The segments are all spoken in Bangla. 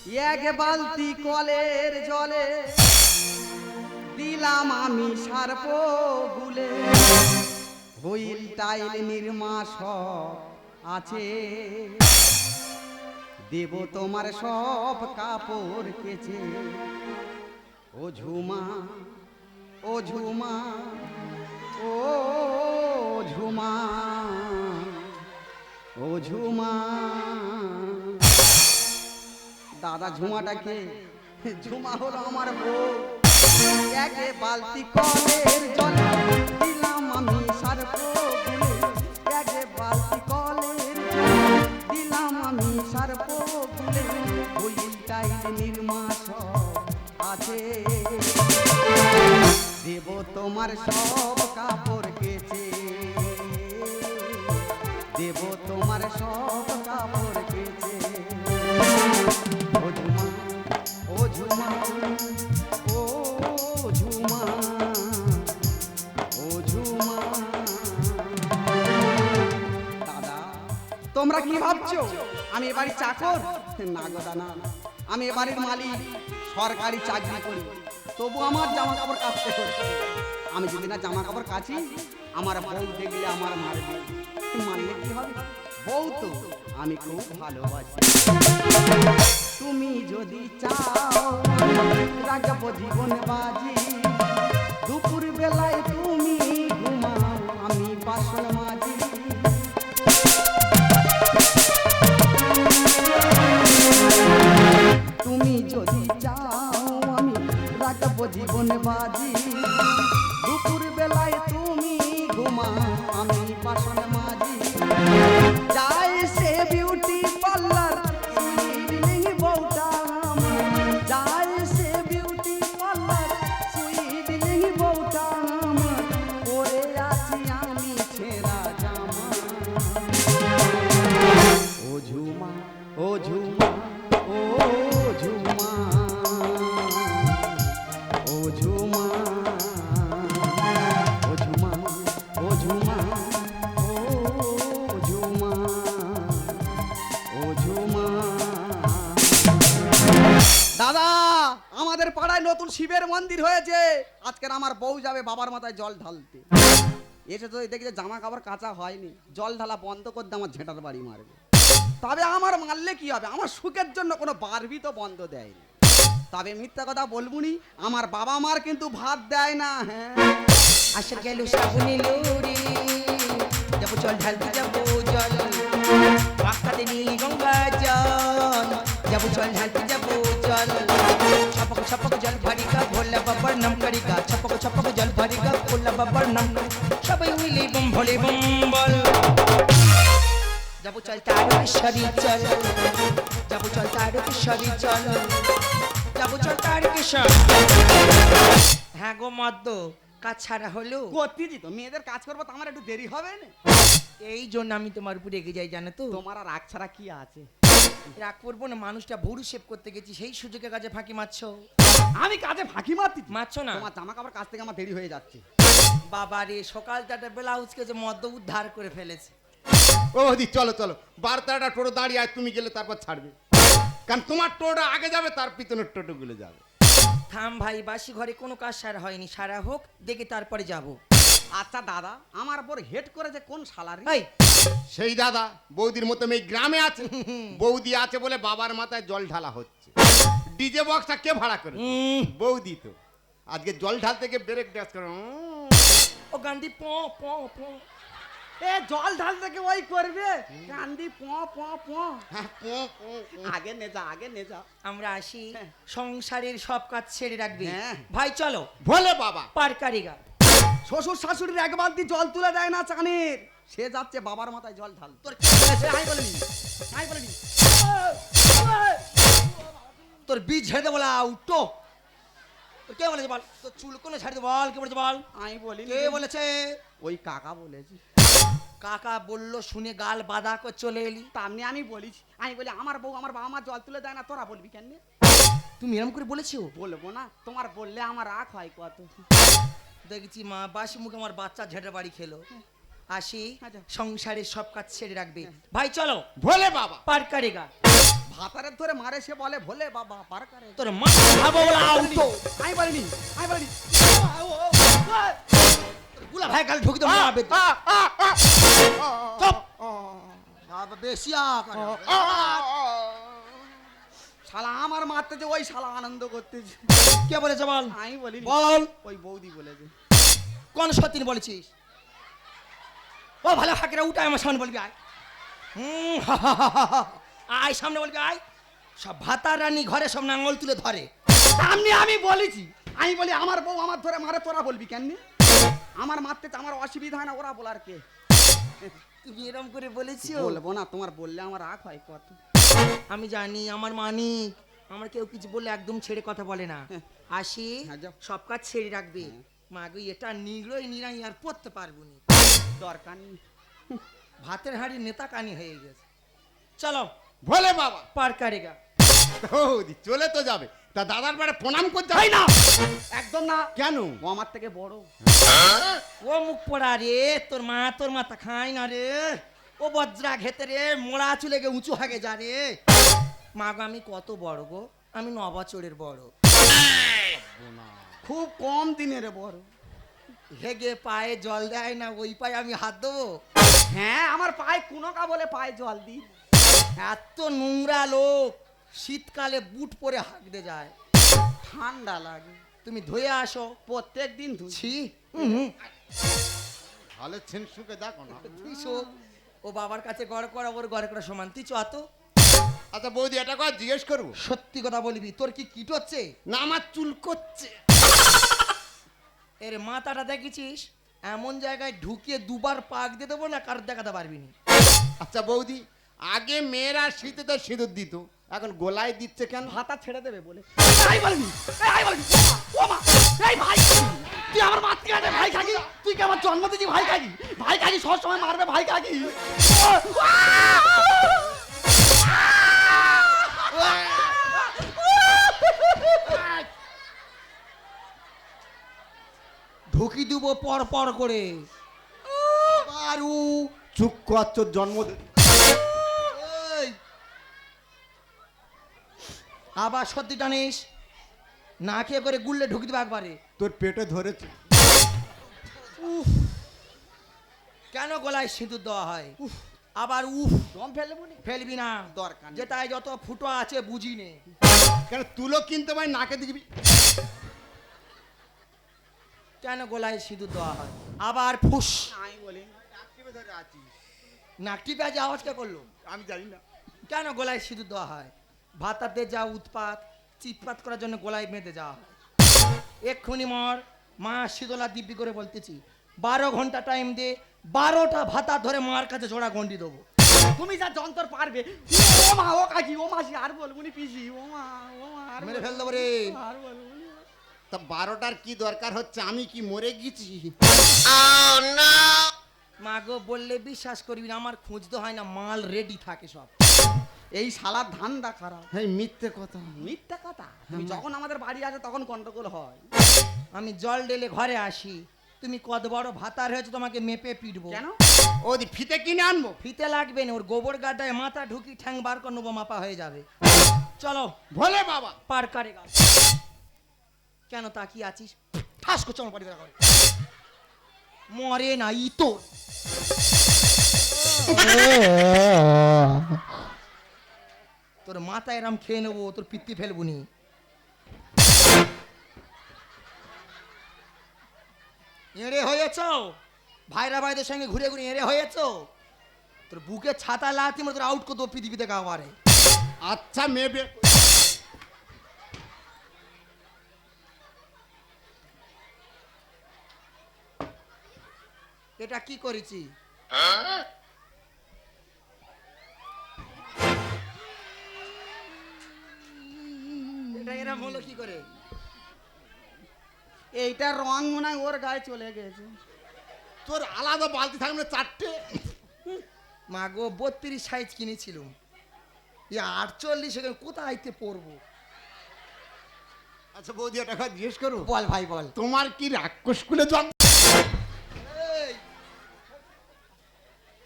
এক বালতি কলের জলে দিলাম আমি সার্প গুলে, হুইল টাইল নির্মা সব আছে, দেব তোমার সব কাপড় কেচে। ও ঝুমা, ও ঝুমা, ও ঝুমা, ও ঝুমা। দাদা ঝুমাটাকে, ঝুমা হলো আমার বউ। এক বালতি কলের জলে দিলাম আমি সার্প গুলে, এক বালতি কলের জলে দিলাম আমি সার্প গুলে, হুইল টাইল নির্মা সব আছে, দেব তোমার সব কাপড় কেচে, দেব তোমার সব কাপড় কেচে। ও ঝুমা, ও ঝুমা, ও ঝুমা, ও ঝুমা। দাদা তোমরা কি ভাবছো আমি এবারে চাকর? না গো দাদা, আমি এবারের মালিক, সরকারি চাকরি করি, তবু আমার জামা কাপড় কাচতে হচ্ছে। আমি যদি না জামা কাপড় কাচি, আমার বউ দেখলে আমার মারবে। মানলে কি হবে? বউ তো আমি খুব ভালোবাসি। তুমি যদি চাও রাখবো জীবন বাজি, দুপুর বেলায় তুমি ঘুমাও, আমি বাসন মাজি। তুমি যদি চাও আমি রাখবো জীবন বাজি, দুপুর বেলায় তুমি ঘুমাও, আমি বাসন মাজি। যাই সে বিউটি পার্লার সুইডিলিং বউটা আমার, যাই সে বিউটি পার্লার সুইডিলিং বউটা আমার, পরে আছি আমি ছেঁড়া জামা। ও ঝুমা, ও ঝুমা, ও ঝুমা, ও ঝুমা, ও ঝুমা, ও ঝুমা, ও ঝুমা, ও ঝুমা। দাদা আমাদের পাড়ায় নতুন শিবের মন্দির হয়েছে, আজকের আমার বউ যাবে বাবার মাথায় জল ঢালতে। এসে তো দেখি যে জামা কাপড় কাঁচা হয়নি, জল ঢালা বন্ধ করতে আমার ঝেঁটার বাড়ি মারবে। তবে আমার মারলে কি হবে, আমার সুখের জন্য কোনো বারবি তো বন্ধ দেয়নি। তবে মিথ্যা কথা বলবুনি, আমার বাবা মার কিন্তু ভাত দেয় না। হ্যাঁ আসর গেল শ্রাবণী লুরি, যাবো জল ঢালতে যাবো জল, পাকাতে নীল গঙ্গা জল, যাবো জল ঢালতে যাবো জল। ছপক ছপক জল ভরিকা ভোলা বাবার নাম করিকা, ছপক ছপক জল ভরিকা ভোলা বাবার নাম, সবাই মিলে বম ভোলে বম বল। যাবো চল তারকেশ্বরী চল, যাবো চল তারকেশ্বরী চল, যাবো চল তারকেশ্বর। হ্যাঁ গো মদ্য কাজ ছাড়া হলো, করতেছি তো, মেয়েদের কাজ করবো তো আমার একটু দেরি হবে না। এই জন্য আমি তোমার উপরে রেগে যাই জানো তো। তোমার আর রাগ ছাড়া কি আছে? রাগ করবো না, মানুষটা ভুরু শেভ করতে গেছি, সেই সুযোগে কাজে ফাঁকি মারছো। আমি কাজে ফাঁকি মারছি? মারছো না? তোমার জামা কাপড় কাছ থেকে আমার দেরি হয়ে যাচ্ছে। বাবা রে, সকালটা একটা ব্লাউজকে যে মদ্য উদ্ধার করে ফেলেছে। ও দি চলো চলো, 12-13টা টোটো দাঁড়িয়ে আয়, তুমি গেলে তারপর ছাড়বে, কারণ তোমার টোটোটা আগে যাবে, তার পিছনের টোটোগুলো যাবে। থাম ভাই, বাসি ঘরে কোনো কাজ সারা হয়নি, সারা হোক দেখে তারপরে যাব। আচ্ছা দাদা, আমার উপর হেড করেছে কোন শালারি? এই সেই দাদা বৌদির মতো মেয়ে গ্রামে আছে, বৌদি আছে বলে বাবার মাথায় জল ঢালা হচ্ছে। ডিজে বক্সটা কে ভাড়া করে? বৌদি তো। আজকে জল ঢালতে গিয়ে ব্রেক ড্যান্স করে। ও গান্ধী প প প, এ জল ঢাল থেকে ওই করবে কান্দি প প প। হ্যাঁ, আগে নে যা, আগে নে যা। আমরা আসি, সংসারের সব কাজ ছেড়ে রাখবি। হ্যাঁ। ভাই চলো বলে বাবা। পার কারিগা। শ্বশুর শাশুড়ির এক বালতি জল তুলে দেয় না চানের, সে যাচ্ছে বাবার মাথায় জল ঢাল। তোর কি বলেছে? আমি বলিনি, আমি বলিনি। তোর বীজ ঝেড়ে দে বলা উঠো। তোর কে বলেছে বল? তোর চুল কোনে ঝেড়ে দে বল, কে বলেছে বল? আমি বলিনি। কে বলেছে? ওই কাকা বলেছে। কাকা বললো শুনে গাল বাঁধা করে চলে এলি। তামনি আমি বলিছি, আমি বলি আমার বউ আমার বাবা মা জল তুলে দেয় না, তোরা বলবি কেন? তুমি এরকম করে বলেছো? বলবো না, তোমার বললে আমার রাগ হয় কত। দেখেছি মা, বাসি মুখে আমার বাচ্চা ঝেড়ে বাড়ি খেলো। আসি আচ্ছা। সংসারের সব কাজ ছেড়ে রাখবে ভাই চলো ভোলে বাবা পার কারেগা ভাতারের ধরে মারে সে বলে ভোলে বাবা পার করে তোর মা খাবো বলে আউটো আমি বলিনি আমি বলিনি গুলা ভাই কাল ঢুকি তো মারবে তো। চুপ বাবা বেশি শালা আমার মারতে যে ওই শালা আনন্দ করতেছে কে বলেছে বল আমি বলিনি বল ওই বৌদি বলেছে কোন সত্যি বলেছিস ও ভালো হাকেরা উঠায় আমার সামনে বলবি আয় হা, হা, হা, হা, হা। আয় সামনে বলবি আয় সব ভাতা রানী ঘরে সব নাঙ্গল তুলে ধরে সামনে আমি বলেছি আমি বলি আমার বউ আমার ধরে মারে তোরা বলবি কেন আমার মারতে তো আমার অসুবিধা হয় না ওরা বলার কে তুমি এরম করে বলেছিস বলবো না তোমার বললে আমার রাগ হয় কত আমি জানি আমার মানিক আমার কেউ কিছু বললে একদম ছেড়ে কথা বলে না আসি হ্যাঁ, যাও। সব কাজ ছেড়ে রাখবে মাগো এটা নিগড়ই নিরাই আর পড়তে পারবো না দরকার নেই ভাতের হাঁড়ি নেতা কানি হয়ে গেছে চলো ভোলে বাবা পার কারেগা বৌদি চলে তো যাবে তা দাদার বাড়ি প্রণাম করতে তাই না একদম না কেন ও আমার থেকে বড় ও মুখ পড়া রে তোর মাথা খাই না রে ও বজ্রা ঘেতে রে মোড়া চুলে গে উঁচু হাগে যা রে মা গো আমি কত বড় গো আমি 9 বছরের বড় খুব কম দিনের বড় হেগে পায়ে জল দেয় না ওই পায়ে আমি হাত দেবো হ্যাঁ আমার পায়ে কুনকা বলে পায়ে জল দি এত নোংরা লোক শীতকালে বুট পরে হাঁকতে যায় ঠান্ডা লাগে তুমি ধুয়ে আসো প্রত্যেক দিন ধুছি ছি ভালো ছেনসুকে দেখো না তুই শোক ও বাবার কাছে গড় করা ওর গড় করা সমান তুই চত আচ্ছা বৌদি এটা কথা জিজ্ঞেস করবো সত্যি কথা বলবি তোর কি কিট হচ্ছে না আমার চুল করছে এর মাথাটা দেখেছিস এমন জায়গায় ঢুকিয়ে দুবার পাক দিয়ে দেবো না কার দেখাতে পারবি না আচ্ছা বৌদি আগে মেয়েরা শীতে তো সিঁদুর দিত এখন গোলায় দিচ্ছে কেন ভাতা ছেড়ে দেবে বলে এই বলবি এই বলবি ও মা এই ভাই তুই আমার মাতৃ কাছে ভাই খাগি তুই কি আমার জন্ম দিয়েছি ভাই খাগি সব সময় মারবে ভাই খাগি ঢুকি দেবো পর পর করে আরু চুপ কর তোর জন্মদিন এই, আবার সত্যি জানিস না খেয়ে করে গুললে ঢুকি দেবো একবারে তোর পেটে ধরেছে কেন গলায় সিঁদুর দেওয়া হয় আবার উফ দম ফেলে বলি ফেলবি না দরকার নেই। যেটাই যত ফুটো আছে বুঝি নে কেন তুলো কিনতে পারি নাকে দিবি কেন গলায় সিঁদুর দেওয়া হয় আবার ফুস আমি বলি নাকটি পেঁয়াজে আওয়াজ কে করলো আমি জানি না কেন গলায় সিঁদুর দেওয়া হয় ভাতাতে যা উৎপাত চিৎপাত করার জন্য গলায় বেঁধে যাওয়া হয় এক্ষুনি মর মা শীতলা দিব্যি করে বলতেছি 12 ঘন্টা টাইম দে 12টা ভাতা ধরে মার কাছে জোড়া গন্ডি দেবো তুমি যা যন্তর পারবে ও মা ও কাকি ও মাসি আর বলবো নি পিসি ও মা আর মেরে ফেল দেবো রে আর বলবো নি। তা 12টার কি দরকার হচ্ছে আমি কি মরে গেছি মা গো বললে বিশ্বাস করবি না আমার খুঁজতে হয় না মাল রেডি থাকে সব এই শালার ধান্দা খারাপ হ্যাঁ মিথ্যে কথা মিথ্যা কথা তুমি যখন আমাদের বাড়ি আসে তখন গন্ডগোল হয় আমি জল ঢেলে ঘরে আসি তুমি কত বড় ভাতার হয়েছে তোমাকে মেপে পিটবো কেন ওদি ফিতে কিনে আনবো ফিতে লাগবে না ওর গোবর গাড্ডায় মাথা ঢুকি ঠ্যাং বার করে নেবো মাপা হয়ে যাবে চলো ভোলে বাবা পার কারেগা কেন তাকিয়ে আছিস ঠাস করছো আমার বাড়ি করে মরে না ই তো তোর মাথা এরম খেয়ে নেবো তোর পিত্তি ফেলবুনি এড়ে হয়েছ ভাইরা ভাইদের সঙ্গে ঘুরে ঘুরে এড়ে হয়েছ তোর বুকে ছাতা লাতি মতো তোর আউট করতো পৃথিবীতে গাওয়ারে আচ্ছা মেয়ে বিয়ে এটা কি করেছি এটা এরম হলো কি করে এইটা রং মনে হয় ওর গায়ে চলে গেছে তোর আলাদা বালতি থাকবে না 4টে মা গো 32 সাইজ কিনেছিলাম এই 48 এখানে কোথায়তে পড়বো আচ্ছা বৌদি একটা কথা জিজ্ঞেস করবো বল ভাই বল তোমার কি রাক্ষস স্কুলে জন্ম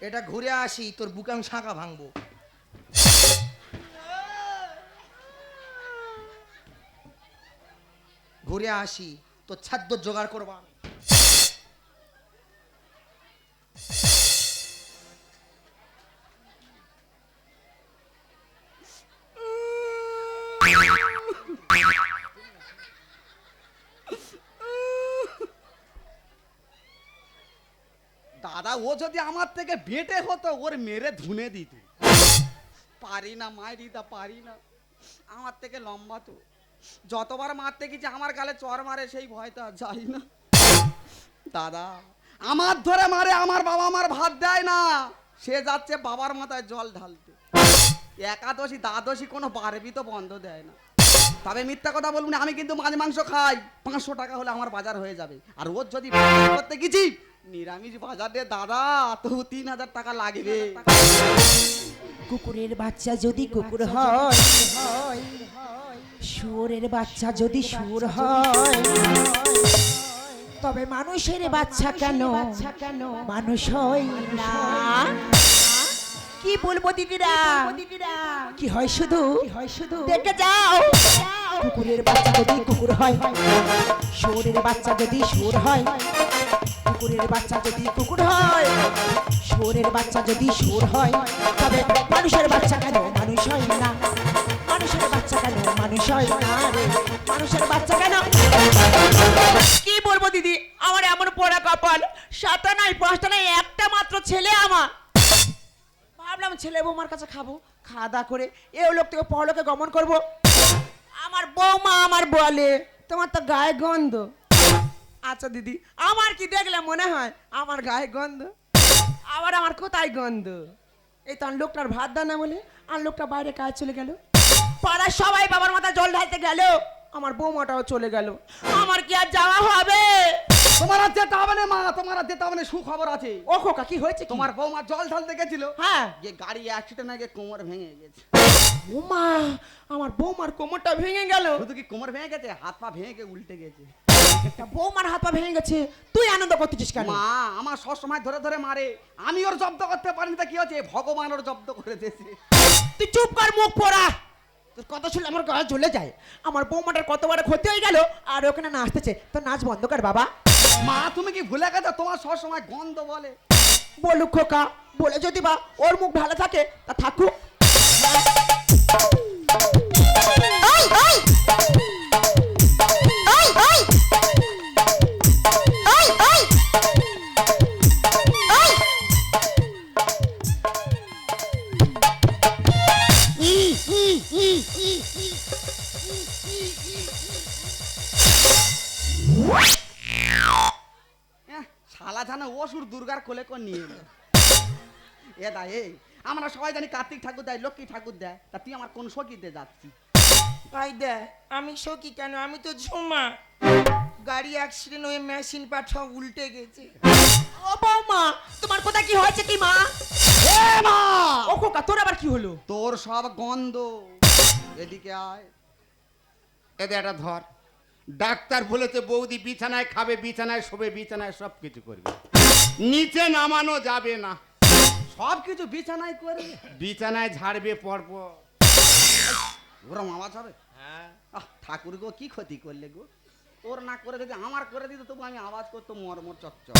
এটা ঘুরে আসি, তোর বুকে আমি শাঁখা ভাঙবো। ঘুরে আসি, তোর ছাদ্য জোগাড় করবো আমি। দাদা ও যদি আমার থেকে বেটে হতো ওর মেরে ধুনে দিত। পারি না মাইরিদা, পারি না। আমার থেকে লম্বা তো, যতবার মারতে গেছি আমার গালে চর মারে, সেই ভয়টা আর যাই না। দাদা আমার ধরে মারে, আমার বাবা আমার ভাত দেয় না, সে যাচ্ছে বাবার মাথায় জল ঢালতে। একাদশী দ্বাদশী কোনো বারবি তো বন্ধ দেয় না। তবে মিথ্যা কথা বলবো না, আমি কিন্তু মাছ মাংস খাই। 500 টাকা হলে আমার বাজার হয়ে যাবে। আর ওর যদি বাজার করতে গেছি নিরামিষ বাজারে দাদা, তো 3000 টাকা লাগবে। কুকুরের বাচ্চা যদি কুকুর হয়, শুয়োরের বাচ্চা যদি শুয়োর হয়, তবে মানুষের বাচ্চা কেন মানুষ হয় না? কি বলবো দিদিরা, কি হয় শুধু দেখে যাও। কুকুরের বাচ্চা যদি কুকুর হয়, শুয়োরের বাচ্চা যদি শুয়োর হয়, কুকুরের বাচ্চা যদি কুকুর হয়, শুয়োরের বাচ্চা যদি শুয়োর হয়, তবে মানুষের বাচ্চা কেন মানুষ হয় না? মানুষের বাচ্চা কেন মানুষ হয় না রে? মানুষের বাচ্চা কেন? কি বলবো দিদি, আমার এমন পোড়া কপাল, 7টা নাই 5টা নাই, একটা মাত্র ছেলে আমার। ভাবলাম ছেলে বৌমার কাছে খাবো, খাওয়া দাওয়া করে এ লোক থেকে পরলোকে গমন করব। আমার বৌমা আমার বলে, তোমার তো গায়ে গন্ধ। আচ্ছা দিদি, আমার কি দেখলে মনে হয় আমার গায়ে গন্ধ? আবার আমার কোথায় গন্ধ? এই তো লোকটার ভাত দানা বলে আর লোকটা বাইরে কাজ চলে গেল, পাড়ার সবাই বাবার মাথায় জল ঢালতে গেল, আমার বৌমাটাও চলে গেল। আমার কি আর যাওয়া হবে? তোমার আর যেতে হবে না মা, তোমার আর যেতে হবে না, সুখবর আছে। ও খোকা, কি হয়েছে? তোমার বৌমা জল ঢালতে গেছিল, হ্যাঁ, যে গাড়ি অ্যাক্সিডেন্ট হয়ে কোমর ভেঙে গেছে। বৌমা, আমার বৌমার কোমরটা ভেঙে গেল। শুধু কি কোমর ভেঙে গেছে, হাত পা ভেঙে উল্টে গেছে। তা বৌমার হাত পা ভেঙে গেছে, তুই আনন্দ করতেছিস কেন? মা আমার সব সময় ধরে ধরে মারে, আমি ওর জব্দ করতে পারিনি, তা কি হচ্ছে, ভগবান ওর জব্দ করে দিয়েছে। তুই চুপ কর, মুখ পড়া। তোর কথা শুনলে আমার গায়ে জ্বলে যায়। আমার বৌমাটার কত বড় ক্ষতি হয়ে গেল, আর ওখানে নাচতেছে। তো নাচ বন্ধ কর বাবা। মা তুমি কি ভুলে গেছো, তোমার সব সময় গন্ধ বলে। বলুক খোকা, বলে যদি বা ওর মুখ ভালো থাকে তা থাকুক। এই, এই! এই, এই! এই, এই! এই! শালা জানা অসুর দুর্গার কোলে করে নিয়ে এলো। এ দা এই, আমরা সবাই জানি কার্তিক ঠাকুর দেয়, লক্ষ্মী ঠাকুর দেয়, তা তুই আমার কোন সখীতে যাচ্ছি? ভাই দে, আমি সখী কেন, আমি তো ঝুমা। গাড়ি অ্যাক্সিডেন্ট হয়ে মেশিন পাঠা উল্টে গেছে। ও বৌমা, তোমার কথা কি হয়েছে কি মা? এ মা, ও খোকা, তোর আবার কি হলো? তোর সব গন্ধ, এদিকে আয়। এদের একটা ধর। ডাক্তার বলেছে বৌদি বিছানায় খাবে, বিছানায় শোবে, বিছানায় সব কিছু করবে, নিচে নামানো যাবে না। সব কিছু বিছানায় করে, বিছানায় ঝাড়বে পরপর। ওরম আওয়াজ হবে? হ্যাঁ, ঠাকুর গো কি ক্ষতি করলে গো, ওর না করে যদি আমার করে দিত তবু আমি আওয়াজ করতো মরমর চচ্চর।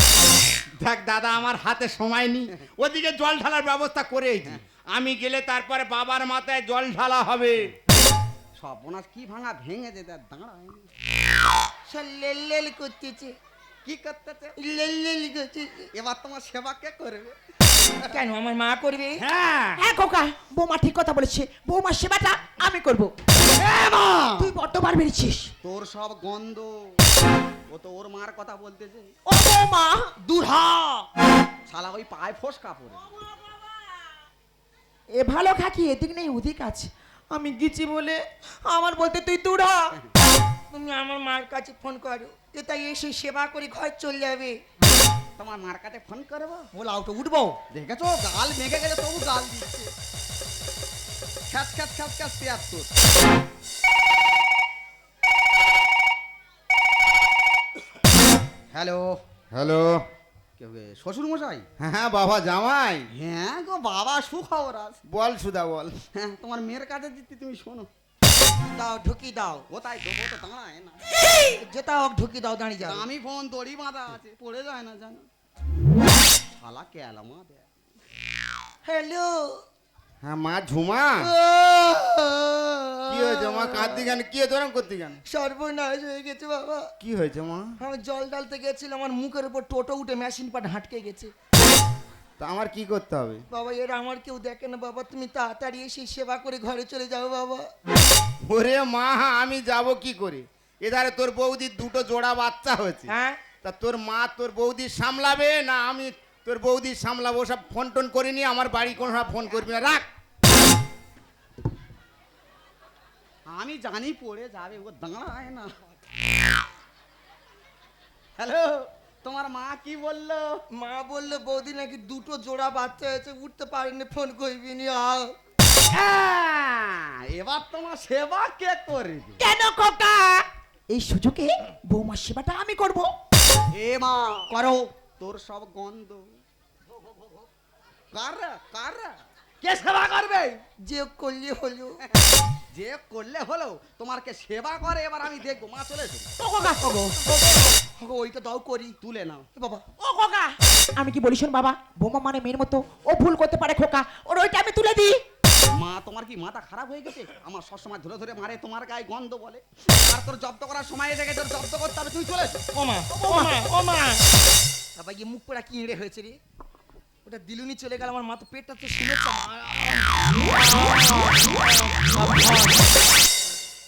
দেখ দাদা, আমার হাতে সময় নেই, ওদিকে জল ঢালার ব্যবস্থা করেছি। আমি গেলে তারপরে বাবার মাথায় জল ঢালা হবে। সব বোনাস কি ভাঙা ভেঙে যেতে দাঁড়ায়, সে লেল লেল করতেছে, কি করতেছে? লেল লেল করতেছে। এবার তোমার সেবা কে করবে? কেন, আমার মা করবে? হ্যাঁ হ্যাঁ খোকা, বৌমা ঠিক কথা বলেছে, বৌমার সেবাটা আমি করব। তুই বড্ডবার বেরিয়েছিস। তোর সব গন্ধ, ও তো ওর মার কথা বলতেছে। ও বৌমা, দূর হ, শালা ওই পায়ে ফোসকা পড়ে। এ ভালো খাকি, এদিক নেই ওদিক আছে। আমি গেছি বলে আমার বলতে তুই দূর হ। তুমি আমার মার কাছে ফোন করো, যে তাই এসে সেবা করে ঘর চলে যাবে। তোমার মার কাছে ফোন করবো, বলে আউটো উঠবো। দেখেছো গাল মেঘে গেছে তবু গাল দিচ্ছে। খ্যাচ খ্যাচ খ্যাচ খ্যাচ 73। হ্যালো, হ্যালো, শ্বশুর মশাই? হ্যাঁ বাবা জামাই। হ্যাঁ গো বাবা, সুখবর আছে। বল সুদা বল। হ্যাঁ, তোমার মেয়ের কাছে দিতে তুমি শোনো। দাও ঢুকি দাও, কোথায় দেবো তো দাঁড়ায় না। যেটা হোক ঢুকি দাও, দাঁড়িয়ে যাও। আমি ফোন দড়ি বাঁধা আছে, পড়ে যায় না জানো। শালা কেলামা দে। হ্যালো, হ্যাঁ মা ঝুমা, কি হয়েছে মা? কাঁদতি কেন? কি দরম করতি কেন? সর্বনাশ হয়ে গেছে বাবা। কি হয়েছে মা? আমি জল ঢালতে গেছিলাম, আমার মুখের উপর টোটো উঠে মেশিন পাট হাঁটকে গেছে। তা আমার কি করতে হবে? বাবা এর আমার কেউ দেখে না বাবা, তুমি তাড়াতাড়ি এসে সেবা করে ঘরে চলে যাও বাবা। ওরে মা আমি যাব কি করে? এধারে তোর বৌদির দুটো জোড়া বাচ্চা হয়েছে। হ্যাঁ, তা তোর মা তোর বৌদি সামলাবে না আমি তোর বৌদি সামলাবো? সব ফোন টোন করিনি, আমার বাড়ি কোনো ফোন করবি না, রাখ। আমি জানি পড়ে যাবে, ও দাঁড়ায় না। হ্যালো, তোমার মা কি বললো? মা বললো বৌদি নাকি দুটো জোড়া বাচ্চা হয়েছে, উঠতে পারেনি, ফোন করবি নি। আও এবার তোমার সেবা কে করবে? কেন খোকা? এই সুযোগে বৌমার সেবাটা আমি করব। এ মা করো, তোর সব গন্ধ। কার কে সেবা করবে? যে করলে হলো। যে করলে হলো, তোমার কে সেবা করে? এবার আমি দেখবো। মা চলে এসো। ও খোকা, ওইটা দাও করি। তুলে নাও। এ বাবা, ও খোকা, আমি কি বলি শোন বাবা, বৌমা মানে মেয়ের মতো, ও ভুল করতে পারে খোকা, ওর ওইটা আমি তুলে দিই। মা তোমার কি মাথা খারাপ হয়ে গেছে? আমার সবসময় ধরে ধরে মারে, তোমার গায়ে গন্ধ বলে। আর তোর জব্দ করার সময় এসে গেছে, তোর জব্দ করতে হবে। তুই চলে এসো। ও মা, বাবা কি মুখ পোড়া কি ইঁড়ে হয়েছে রে? ওটা দিলুনি চলে গেল, আমার মা তো পেটটা তো শুনেছে।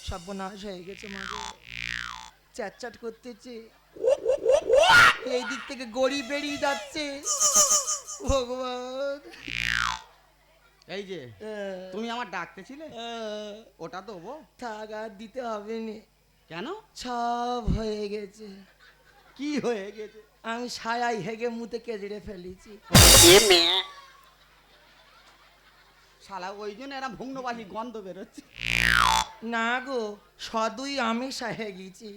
সর্বনাশ হয়ে গেছে মা গো, চ্যাট করতেছে, এই দিক থেকে গড়ি বেরিয়ে যাচ্ছে। ভগবান, এই যে তুমি আমার ডাকতেছিলে, ওটা দেবো? থাক আর দিতে হবে না, কেন? সব হয়ে গেছে। কি হয়ে গেছে? আমি ছায়াই হেগে মুতে কেজড়ে ফেলেছি। শালা ওই জন্য এরা ভুগ্নবাসী গন্ধ বেরোচ্ছে। না গো, সদুই আমি হয়ে গেছি।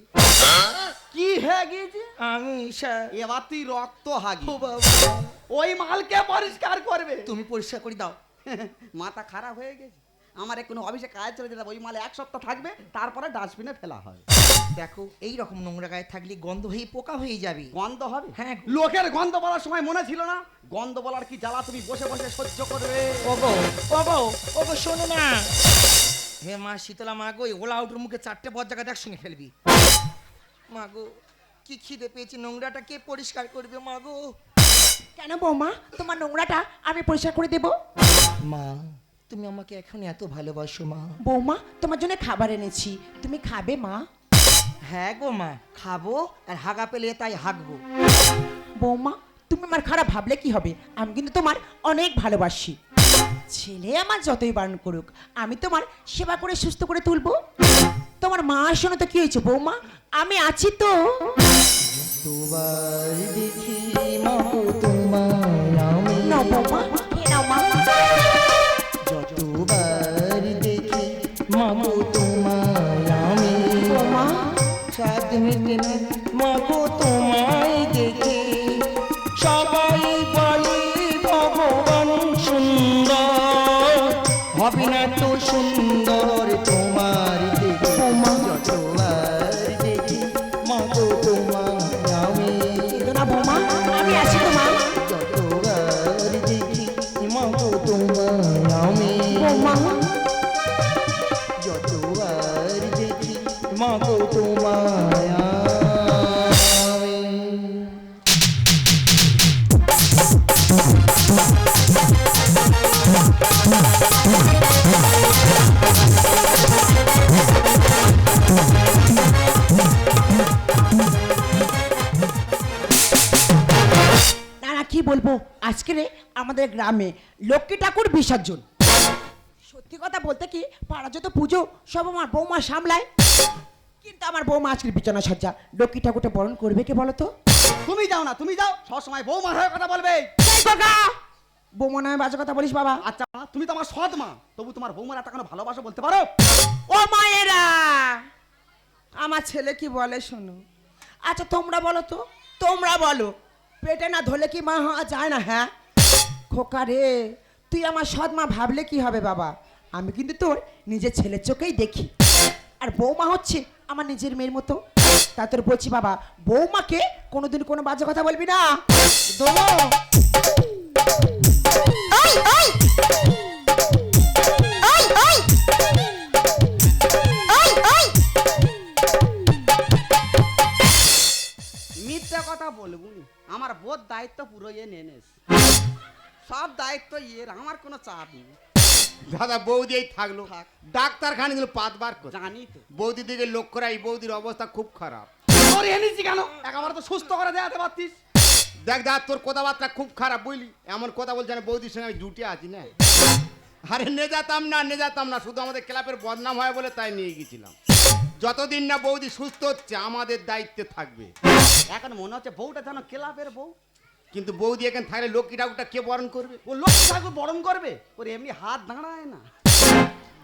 কি হয়ে গেছে? আমি এবার তুই রক্ত হাগি। ও বাবা, ওই মালকে পরিষ্কার করবে। তুমি পরিষ্কার করে দাও। মাথা খারাপ হয়ে গেছে আমার। কোনো অফিসে কাজ চলে যেতে, ওই মাল 1 সপ্তাহ থাকবে, তারপরে ডাস্টবিনে ফেলা হবে। দেখো এই রকম নোংরা গায়ে থাকলে গন্ধ হয়ে পোকা হয়ে যাবে। গন্ধ হবে? হ্যাঁ। লোকের গন্ধ বলার সময় মনে ছিল না? গন্ধ বলার কি জ্বালা তুমি বসে বসে সহ্য করবে? ওগো শোনো না। হে মা শীতলা মা গো, ওলা আউটের মুখে 4টে বজ্জাকাত একসঙ্গে ফেলবি। মা গো কি খিদে পেয়েছি, নোংরাটা কে পরিষ্কার করবে মা গো? কেন বৌমা, তোমার নোংরাটা আমি পরিষ্কার করে দেব। মা তুমি আমাকে এখন এত ভালোবাসো মা। বৌমা, তোমার জন্য খাবার এনেছি, তুমি খাবে মা? হ্যাঁ গো মা, খাবো, আর হাগা পেলে তাই হাগবো। বৌমা, তুমি আমার খারাপ ভাবলে কি হবে? আমি কিন্তু তোমার অনেক ভালোবাসি। ছেলে আমার যতই বারণ করুক, আমি তোমার সেবা করে সুস্থ করে তুলবো। তোমার মা শোনো তো কি হয়েছে বৌমা, আমি আছি তো। দুবার দেখি মা তোমায় আমি, নাও বৌমা, খেয়ে নাও মা। যতবার দেখি মা তোমায় আমি, বৌমা, সাত মিনিট মা তোমায় দেখে সবাই বলে ভগবান সুন্দর, হবে না তো সুন্দর তোমার দেখে। যতবার দেখি মা তোমায় আমি, কেঁদো না বৌমা, আমি আছি তো মা। যতবার দেখি মা তোমায় আমি, বৌমা, যতবার দেখি মা তোমায় আমি। না কি বলবো, আজকে রে আমাদের গ্রামে লক্ষ্মী ঠাকুর বিসর্জন। সত্যি কথা বলতে কি, পাড়া যত পুজো সব আমার বৌমা সামলায়, কিন্তু আমার বৌমা আজকের বিছানা সজ্জা, লক্ষ্মী ঠাকুরটা বরণ করবে কে বলো তো? তুমি যাও না, তুমি যাও। সবসময় বৌমার হয়ে কথা বলবে। বৌমা নামে বাজে কথা বলিস বাবা। আচ্ছা মা, তুমি তো আমার সৎ মা, তবু তোমার বৌমার একটা কোনো ভালোবাসা বলতে পারো? ও মায়েরা, আমার ছেলে কি বলে শোনো। আচ্ছা তোমরা বলো তো, তোমরা বলো, পেটে না ধরলে কি মা হওয়া যায় না? হ্যাঁ খোকা রে, তুই আমার সৎ মা ভাবলে কি হবে বাবা? আমি কিন্তু তোর নিজের ছেলের চোখেই দেখি, আর বৌমা হচ্ছে আমার নিজের মেয়ের মতো। তা তোর বলছি বাবা, বৌমাকে কোনোদিন কোনো বাজে কথা বলবি না। দোলো মিথ্যা কথা বলবো নি, আমার বোধ দায়িত্ব পুরো এ নেনেস, সব দায়িত্ব এর, আমার কোনো চাপ নেই। দাদা বৌদি এই থাকলো, থাক। ডাক্তারখানে গেল পাঁচবার করে। জানি তো বৌদির দিকে লক্ষ্য রাখ, এই বৌদির অবস্থা খুব খারাপ। তোর এনেছি কেন? একেবারে তো সুস্থ করে দেখাতে পারতিস। দেখ দাদা তোর কথাবার্তা খুব খারাপ বুঝলি, এমন কথা বলছে না বৌদির সঙ্গে আমি জুটে আছি না। আরে নে যেতাম না, শুধু আমাদের ক্লাবের বদনাম হয় বলে তাই নিয়ে গেছিলাম। যতদিন না বৌদি সুস্থ হচ্ছে আমাদের দায়িত্বে থাকবে। এখন মনে হচ্ছে বউটা যেন ক্লাবের বউ। কিন্তু বৌদি এখানে থাকলে লক্ষ্মী ঠাকুরটা কে বরণ করবে? ও লক্ষ্মী ঠাকুর বরণ করবে, ওর এমনি হাত দাঁড়ায় না।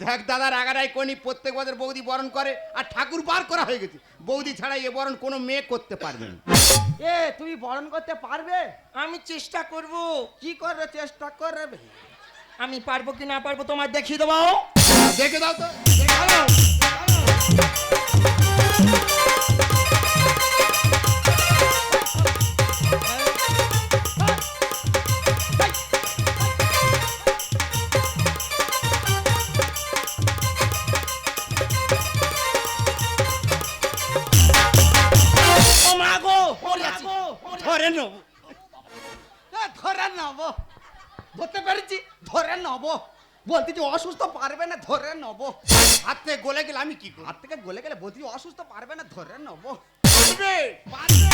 দেখ দাদা রাগারাই কোনি, প্রত্যেক বছর বৌদি বরণ করে আর ঠাকুর বার করা হয়ে গেছে। বৌদি ছাড়া এ বরণ কোনো মেয়ে করতে পারবে না। এ তুই বরণ করতে পারবে? আমি চেষ্টা করব। কি করবে? চেষ্টা করবে। আমি পারবো কি না পারবো তোমার দেখিয়ে দেবো। দেখে দাও তো। ও মা গো, ধরে নেব, ধরে নেব, ধরতে পেরেছি, ধরে নেব। বলতে যে অসুস্থ পারবে না, ধরে নেব। হাত থেকে গলে গেলে আমি কি করব? হাত থেকে গলে গেলে বলতে অসুস্থ পারবে না, ধরে নেব। পারবে, পারবে।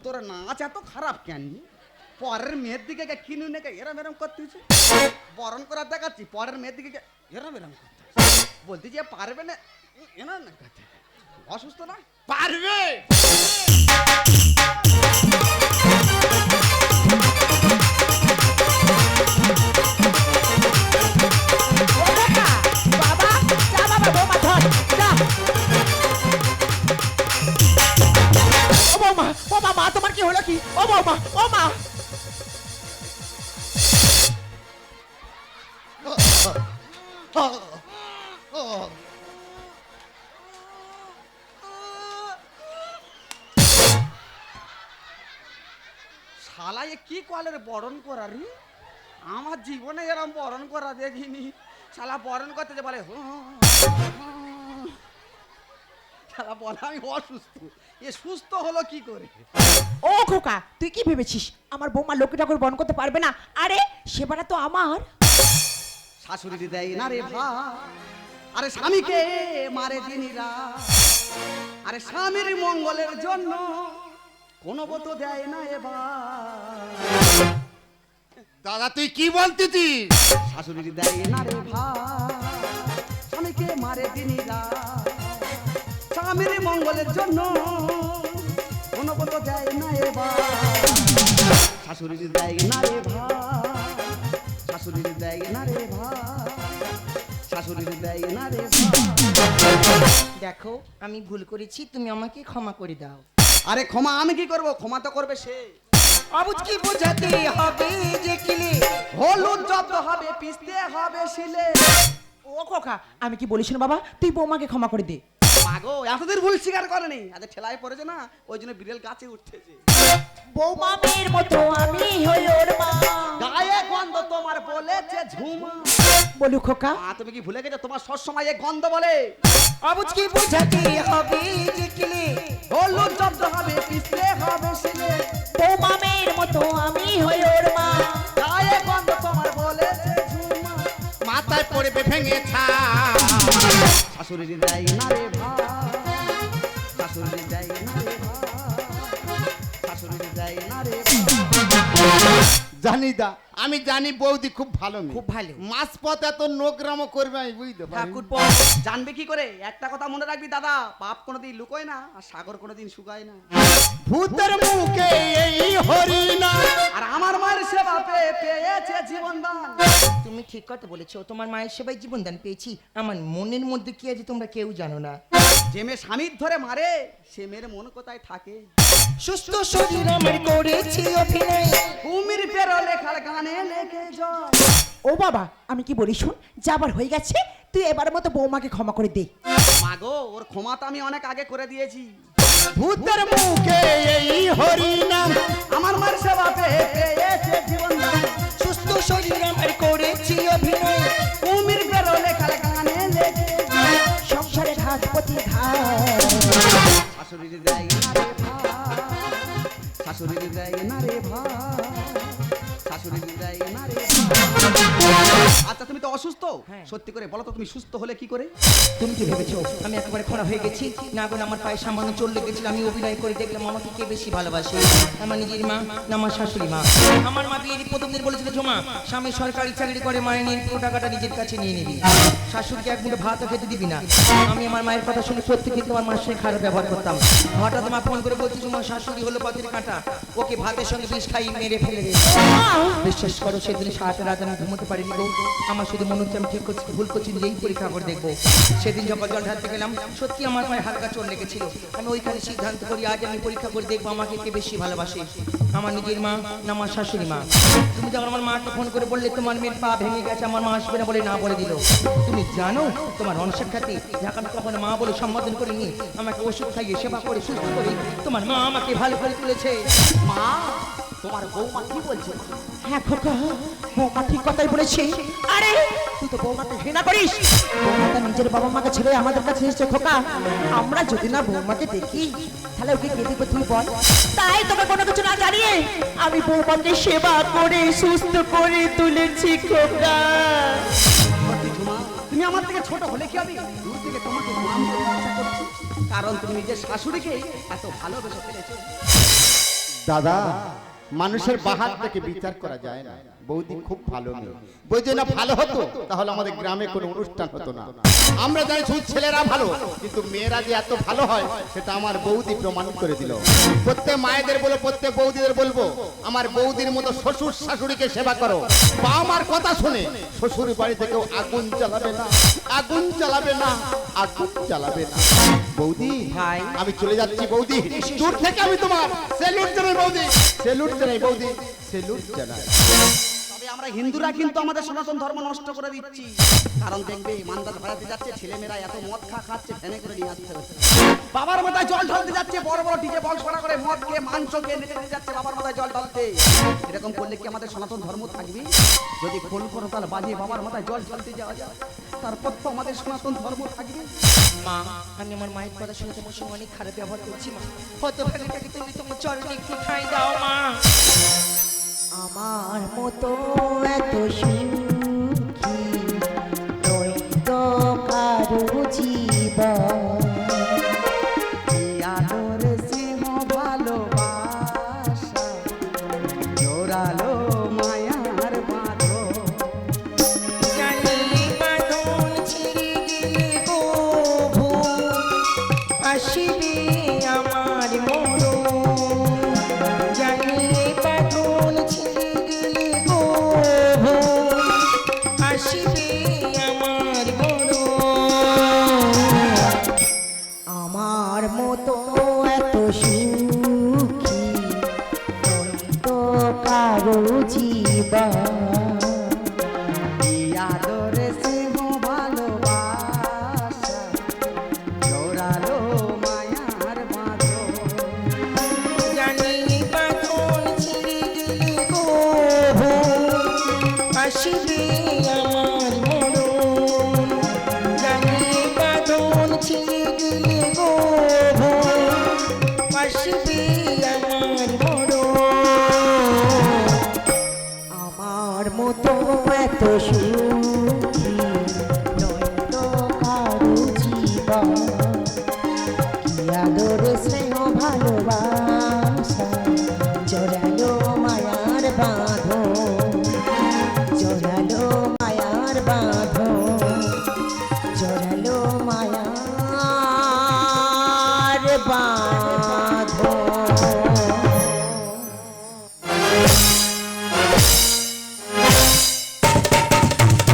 তোর নাচ এত খারাপ কেন? পরের মেয়ের দিকে কিনু নেকে এরম এরম করতেছে, বরণ করার দেখাচ্ছি, পরের মেয়ের দিকে এরম এরম করতে বলতে যে পারবে না, এনা না করতে। অসুস্থ না? পারবে। বাবা যা, বাবা বৌমা ধর যা। ও বৌমা, ও মা, তোমার কি হলো কি? ও বৌমা, ও মা। শালা এ কি কলের বরণ করারি? আমার জীবনে এরম বরণ করা দেখিনি। শালা বরণ করতে যে বলে শালা বলে আমি অসুস্থ। এ সুস্থ হলো কি করে? ও খোকা, তুই কি ভেবেছিস আমার বৌমা লক্ষ্মী ঠাকুর বরণ করতে পারবে না? আরে সেবাটা তো আমার। শাশুড়ি দেয় না রে ভাই, আরে স্বামীকে মারে দিনীরা, আরে স্বামীর মঙ্গলের জন্য কোনো বত দেয় না এবার। দাদা তুই কি বলতেছিস? শাশুড়ি দেয় না রে ভাই, স্বামীকে মারে দিনীরা, স্বামীর মঙ্গলের জন্য কোনো বত দেয় না এবার। শাশুড়ি দেয় না রে ভাই, শাশুড়ি দেয় না রে ভাই, শাশুড়ি দেয় না রে ভাই। দেখো আমি ভুল করেছি, তুমি আমাকে ক্ষমা করে দাও। আরে ক্ষমা আমি কি করব? ক্ষমা তো করবে সে। অবুঝ কি বোঝাতে হবে যে কিলে, হলুদ জব্দ হবে, পিষতে হবে শিলে। ও খোকা, আমি কি বলিস না বাবা, তুই বৌমাকে ক্ষমা করে দে। মাগো এতদিন ভুল স্বীকার করেনি, আজ ঠেলায় পড়েছে না, ওই জন্য বিড়াল গাছে উঠতেছে। বৌমা মেয়ের মতো আমি হই ওর মা। গায়ে গন্ধ তোমার বলেছে ঝুমা। বলু খোকা, তুমি কি ভুলে গেছো তোমার সব সময় এই গন্ধ বলে? অবুঝ কি বোঝাতে হবে যে কিলে, হলুদ জব্দ হবে, পিষতে হবে শিলে। বৌমা মেয়ের মতো আমি হই ওর মা। গায়ে গন্ধ তোমার বলেছে ঝুমা। মাথায় পড়বে ভেঙে ছা। শাশুড়ি দেয় না রে ভাই, শাশুড়ি দেয় না রে ভাই, শাশুড়ি দেয় না রে ভাই। জানি দা, আমি জানি বৌদি খুব ভালো মেয়ে। খুব ভালো। মাছ পথ এত নোংরামো করবে আমি বুঝতে পারি। ঠাকুর জানবে কি করে? একটা কথা মনে রাখবি দাদা, পাপ কোনোদিন লুকোয় না আর সাগর কোনোদিন শুকায় না। ভূতের মুখে এই হরিণা, আর আমার মায়ের সেবা পেয়ে পেয়েছে জীবনদান। তুমি ঠিক কথা বলেছো, তোমার মায়ের সেবায় জীবনদান পেয়েছি। আমার মনের মধ্যে কি আছে তোমরা কেউ জানো না। যে মেয়ে স্বামীর ধরে মারে সে মেয়ের মন কোথায় থাকে? সুস্থ শরীর আমার করেছি অভিনয়। কুমির পেরো লেখার গানে লেখে জল। ও বাবা, আমি কি বলি শোন, যাবার হয়ে গেছে, তুই এবারের মতো বৌমাকে ক্ষমা করে দে। মাগো, ওর ক্ষমা তো আমি অনেক আগে করে দিয়েছি। ভূতের মুখে এই হরিণা, আমার মায়ের সেবা পেয়ে পেয়েছে জীবনদান। সুস্থ শরীর আমার করেছি অভিনয়। কুমির পেরো লেখার গানে লেখে জল। সংসারের হাত প্রতি ঘাট, শাশুড়ির দেয় না রে ভাই, শাশুড়ির দেয় না রে ভাই, শাশুড়ির দেয় না রে ভাই। আচ্ছা তুমি তো অসুস্থ, সত্যি করে বলো তো তুমি সুস্থ হলে কি করে? তুমি কি ভেবেছো আমি একেবারে খোঁড়া হয়ে গেছি? না গো, আমার পায়ে সামান্য চোট লেগেছিল, আমি অভিনয় করে দেখলাম আমাকে কে বেশি ভালোবাসে, আমার নিজের মা না আমার শাশুড়ি মা। আমার মা বিয়ের প্রথম দিন বলেছিল, জমা স্বামী সরকারি চাকরি করে, মায়ের নিয়ে পুরো টাকাটা নিজের কাছে নিয়ে নিবি, শাশুড়িকে এক মুঠো ভাতও খেতে দিবি না। আমি আমার মায়ের কথা শুনে সত্যি কিন্তু আমার মার সঙ্গে খারাপ ব্যবহার করতাম। হঠাৎ মা ফোন করে বলছি, তোমার শাশুড়ি হলো পথের কাঁটা, ওকে ভাতের সঙ্গে বিষ খাইয়ে মেরে ফেলে দে। বিশ্বাস করো সেদিন সারাটা রাত আমি ঘুমোতে পারিনি গো। আমার শুধু মনে হচ্ছে আমি ঠিক করছি ভুল করছি, যেই পরীক্ষা করে দেখবো। সেদিন যখন জল ঢালতে গেলাম সত্যি আমার পায়ে হালকা চোট লেগেছিল। আমি ওইখানে সিদ্ধান্ত করি আজ আমি পরীক্ষা করে দেখবো আমাকে কে বেশি ভালোবাসে, আমার নিজের মা না আমার শাশুড়ি মা। তুমি যখন আমার মাকে ফোন করে বললে তোমার মেয়ের পা ভেঙে গেছে, আমার মা আসবে না বলে না বলে দিল। তুমি জানো তোমার অনসের খাতে যাকে আমি কখনো মা বলে সম্বোধন করিনি, আমাকে ওষুধ খাইয়ে সেবা করে সুস্থ করে তোমার মা আমাকে ভালো করে তুলেছে। মা, তোমার বৌমা কি বলছে? হ্যাঁ খোকা, বৌমা ঠিক কথাই বলেছে। আরে তুই তো বৌমাকে ঘৃণা করিস। বৌমা তার নিজের বাবা মাকে ছেড়ে আমাদের কাছে এসেছে খোকা। আমরা যদি না বৌমাকে দেখি তাহলে ওকে কে দেখবে তুই বল? তাই তোকে কোনো কিছু না জানিয়ে আমি বৌমাকে সেবা করে সুস্থ করে তুলেছি খোকা। সত্যি ঝুমা, তুমি আমার থেকে ছোট হলে কি হবে? দূর থেকে তোমাকে প্রণাম করতে ইচ্ছা করছে, কারণ তুমি নিজের শাশুড়িকে এত ভালোবেসে ফেলেছো। দাদা, মানুষের বাহার থেকে বিচার করা যায় না। বৌদি খুব ভালো মেয়ে, বৌদি না ভালো হতো তাহলে আমাদের গ্রামে কোনো অনুষ্ঠান হতো না। আমরা জানি শুধু ছেলেরা ভালো, কিন্তু মেয়েরা যে এত ভালো হয় সেটা আমার বৌদি প্রমাণ করে দিল। প্রত্যেক মায়েদের বলো, প্রত্যেক বৌদিদের বলবো, আমার বৌদির মতো শ্বশুর শাশুড়িকে সেবা করো। বা আমার কথা শুনে শ্বশুর বাড়ি থেকেও আগুন জ্বালাবে না, আগুন জ্বালাবে না, আগুন জ্বালাবে না। বৌদি ভাই। আমি চলে যাচ্ছি বৌদি, দূর থেকে আমি তোমার সেলুট জানাই বৌদি, সেলুট জানাই বৌদি, সেলুট জানাই। তবে আমরা হিন্দুরা কিন্তু আমাদের সনাতন ধর্ম নষ্ট করে দিচ্ছি, কারণ দেখবে মান্দার বেড়াতে যাচ্ছে, ছেলেমেয়েরা এত মদ খাচ্ছে, ফেনে করে নিয়ে আসতে হচ্ছে। বাবার মাথায় জল ঢালতে যাচ্ছে, বড় বড় ডিজে বক্স ভাড়া করে মদ খেয়ে মাংস খেয়ে নেচে নেচে যাচ্ছে বাবার মাথায় জল ঢালতে। এরকম করলে কি আমাদের সনাতন ধর্ম থাকবে? যদি খোল করতাল বাজিয়ে বাবার মাথায় জল ঢালতে যাওয়া যায়, তারপর তো আমাদের সনাতন ধর্ম থাকবে। মা, আমি আমার মায়ের কথা শুনে তোমার সঙ্গে অনেক খারাপ ব্যবহার করছি মা। হত ভাগিটাকে তুমি তোমার চরণে একটু ঠাঁই দাও মা। আমার মতো এত সুখী নয় তো কারো জীবন। কি আদর স্নেহ ভালোবাসা জোরালো মায়ার বাঁধন। জানি বাঁধন ছিঁড়ে গেলে গো ভুল, আসিবে আমার মরণ। জানি বাঁধন ছিঁড়ে গেলে গো ভুল, আসিবে আমার মরণ। আমার মতো এত সুখী নয় তো কারো জীবন। কি আদর স্নেহ ভালোবাসা জোরালো মায়ার বাঁধন। জানি বাঁধন ছিঁড়ে গেলে গো ভুল, আসিবে আমার মরণ। জানি বাঁধন ছিঁড়ে গেলে গো ভুল, আসিবে আমার মরণ। আমার মতো এত সুখী নয় তো কারো জীবন। কি আদর স্নেহ ভালোবাসা জড়ালো মায়ার বাঁধন। ভালো